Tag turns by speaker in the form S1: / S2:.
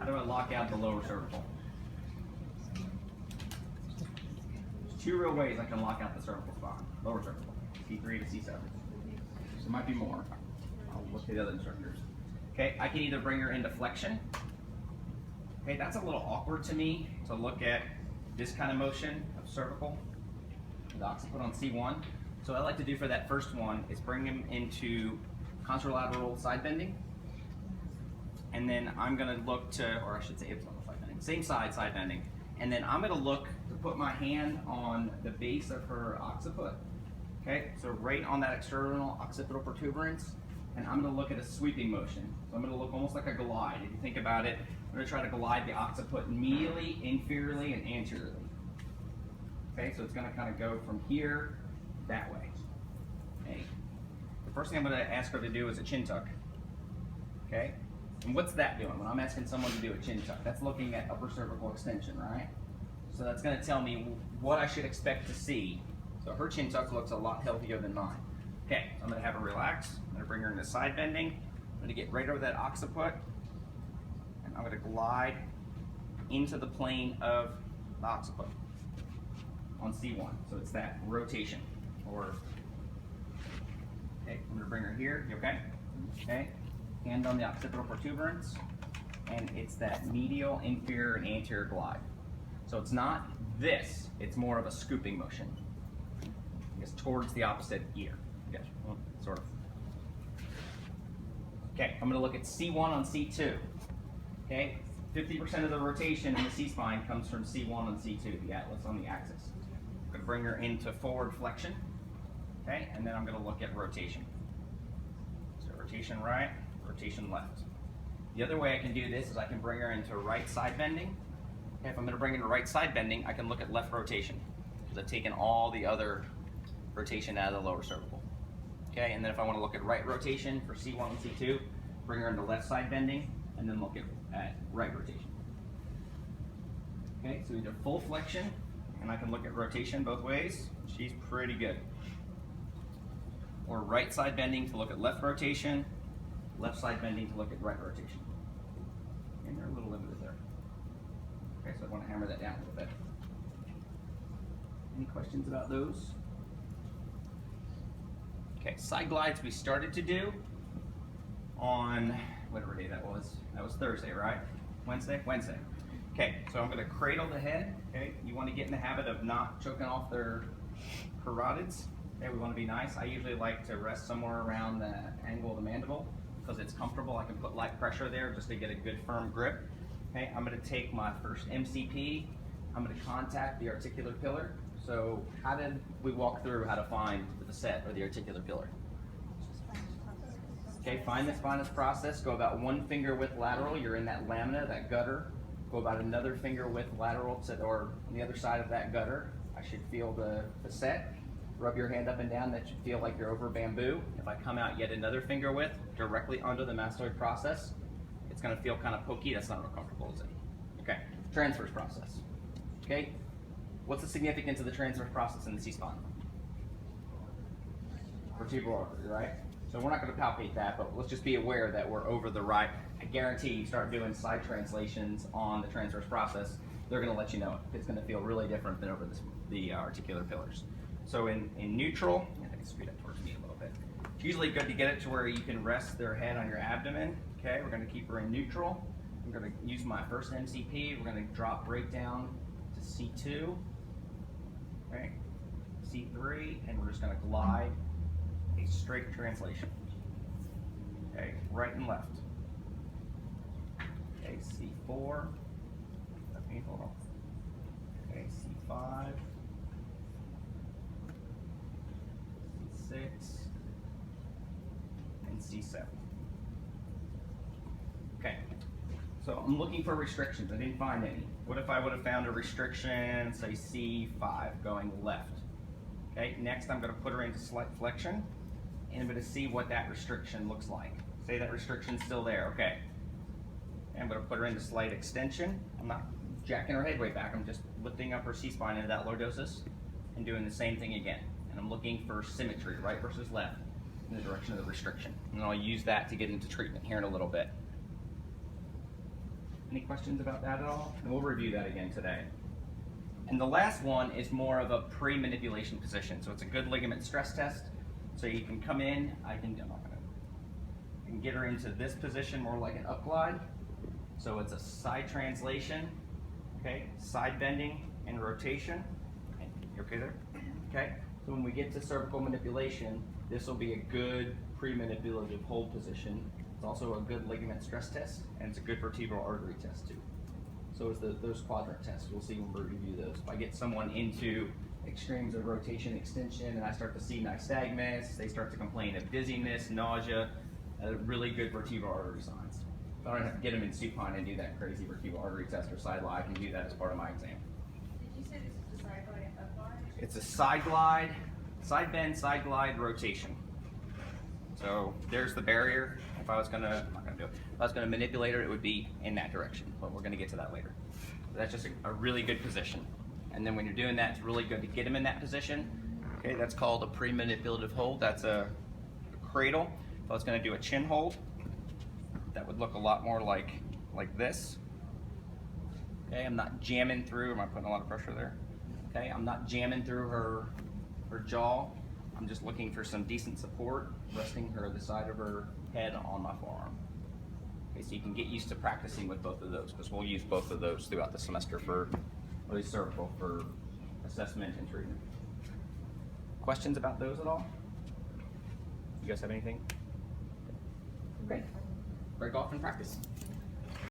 S1: How do I lock out the lower cervical? There's two real ways I can lock out the cervical spine, lower cervical, C3 to C7. So there might be more. I'll look at the other instructors. Okay, I can either bring her into flexion. Okay, that's a little awkward to me to look at this kind of motion of cervical, the occiput on C1. So what I like to do for that first one is bring him into contralateral side bending. And then I'm going to look to, or I should say ipsilateral side bending, same side bending. And then I'm going to look to put my hand on the base of her occiput. Okay, so right on that external occipital protuberance. And I'm going to look at a sweeping motion. So I'm going to look almost like a glide. If you think about it, I'm going to try to glide the occiput medially, inferiorly, and anteriorly. Okay, so it's going to kind of go from here that way. Okay. The first thing I'm going to ask her to do is a chin tuck. Okay, and what's that doing? When I'm asking someone to do a chin tuck, that's looking at upper cervical extension, right? So that's going to tell me what I should expect to see. So her chin tuck looks a lot healthier than mine. Okay, so I'm going to have her relax. I'm going to bring her into side bending. I'm going to get right over that occiput, and I'm going to glide into the plane of the occiput on C1. So it's that rotation. Or, okay, I'm going to bring her here. You okay? Okay. Hand on the occipital protuberance, and it's that medial, inferior, and anterior glide. So it's not this, it's more of a scooping motion. It's towards the opposite ear. Yes, well, sort of. Okay, I'm going to look at C1 on C2. Okay, 50% of the rotation in the C-spine comes from C1 on C2, the atlas on the axis. I'm going to bring her into forward flexion. Okay, and then I'm going to look at rotation. So rotation right, rotation left. The other way I can do this is I can bring her into right side bending. Okay, if I'm going to bring her into right side bending, I can look at left rotation because I've taken all the other rotation out of the lower cervical. Okay, and then if I want to look at right rotation for C1 and C2, bring her into left side bending, and then look at right rotation. Okay, so either full flexion, and I can look at rotation both ways. She's pretty good. Or right side bending to look at left rotation, left side bending to look at right rotation. And they're a little limited there. Okay, so I want to hammer that down a little bit. Any questions about those? Okay, side glides we started to do on whatever day that was. That was Thursday, right? Wednesday? Wednesday. Okay, so I'm going to cradle the head. Okay, you want to get in the habit of not choking off their carotids. Okay, we want to be nice. I usually like to rest somewhere around the angle of the mandible because it's comfortable. I can put light pressure there just to get a good firm grip. Okay, I'm going to take my first MCP. I'm going to contact the articular pillar. So how did we walk through how to find the set or the articular pillar? Okay, find the spinous process. Go about 1 finger width lateral. You're in that lamina, that gutter. Go about another finger width lateral to, or on the other side of that gutter. I should feel the set. Rub your hand up and down. That should feel like you're over bamboo. If I come out yet another finger width directly under the mastoid process, it's going to feel kind of pokey. That's not real comfortable, is it? Okay, transverse process. Okay, what's the significance of the transverse process in the C-spine? Vertebral artery, right? So we're not going to palpate that, but let's just be aware that we're over the right. I guarantee you start doing side translations on the transverse process, they're going to let you know it. It's going to feel really different than over the articular pillars. So in neutral, I think it's straight up towards me a little bit. It's usually good to get it to where you can rest their head on your abdomen. Okay, we're going to keep her in neutral. I'm going to use my first MCP. We're going to drop right down to C2, okay, C3, and we're just going to glide a straight translation. Okay, right and left. Okay, C4. That's painful. Okay, C5. C6. And C7. Okay, so I'm looking for restrictions. I didn't find any. What if I would have found a restriction, say C5, going left? Okay, next I'm going to put her into slight flexion, and I'm going to see what that restriction looks like. Say that restriction's still there, okay. And I'm going to put her into slight extension. I'm not jacking her head way back, I'm just lifting up her C-spine into that lordosis and doing the same thing again. And I'm looking for symmetry, right versus left, in the direction of the restriction. And I'll use that to get into treatment here in a little bit. Any questions about that at all? And we'll review that again today. And the last one is more of a pre-manipulation position. So it's a good ligament stress test. So you can come in, I can get her into this position more like an up glide. So it's a side translation, okay? Side bending and rotation. You okay there? Okay. So when we get to cervical manipulation, this will be a good pre-manipulative hold position. It's also a good ligament stress test, and it's a good vertebral artery test too. So is those quadrant tests. We'll see when we review those. If I get someone into extremes of rotation extension and I start to see nystagmus, they start to complain of dizziness, nausea, really good vertebral artery signs. If I don't have to get them in supine and do that crazy vertebral artery test or side lie, I can do that as part of my exam.
S2: Did you say this is a side glide and up glide?
S1: It's a side glide, side bend, side glide, rotation. So there's the barrier. If I was gonna, I'm not gonna do it. If I was gonna manipulate her, it would be in that direction, but we're gonna get to that later. So that's just a really good position. And then when you're doing that, it's really good to get them in that position. Okay, that's called a pre-manipulative hold. That's a cradle. If I was gonna do a chin hold, that would look a lot more like this. Okay, I'm not jamming through, am I putting a lot of pressure there? Okay, I'm not jamming through her jaw. I'm just looking for some decent support, resting her the side of her head on my forearm. Okay, so you can get used to practicing with both of those, because we'll use both of those throughout the semester for, at least cervical, for assessment and treatment. Questions about those at all? You guys have anything? Okay, break off and practice.